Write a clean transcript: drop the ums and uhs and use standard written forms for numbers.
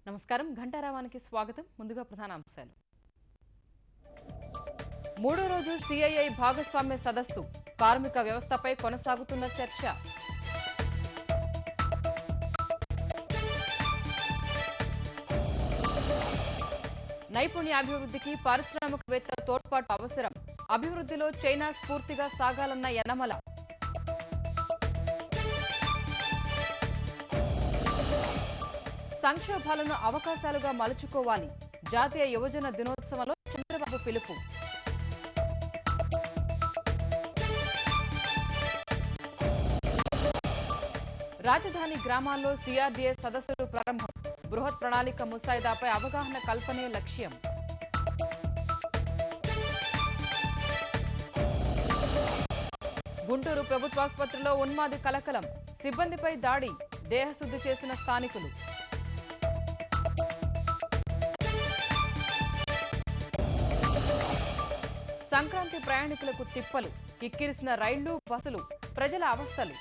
నమస్కారం ఘంటారావానికి స్వాగతం. ముందుగా ప్రధాన అంశాలు. మూడో రోజు సిఐఐ భాగస్వామ్య సదస్సు, కార్మిక వ్యవస్థపై కొనసాగుతున్న చర్చ. నైపుణ్యాభివృద్ధికి పారిశ్రామికవేత్తల తోడ్పాటు అవసరం, అభివృద్ధిలో చైనా స్ఫూర్తిగా సాగాలన్న యనమల. సంక్షోభాలను అవకాశాలుగా మలుచుకోవాలి, జాతీయ యువజన దినోత్సవంలో చంద్రబాబు పిలుపు. రాజధాని గ్రామాల్లో సిఆర్డీఏ సదస్సులు ప్రారంభం, బృహత్ ప్రణాళిక ముసాయిదాపై అవగాహన కల్పనే లక్ష్యం. గుంటూరు ప్రభుత్వాసుపత్రిలో ఉన్మాది కలకలం, సిబ్బందిపై దాడి, దేహశుద్ధి చేసిన స్థానికులు. సంక్రాంతి ప్రయాణికులకు తిప్పలు, కిక్కిరిసిన రైళ్లు, బస్సులు, ప్రజల అవస్థలు.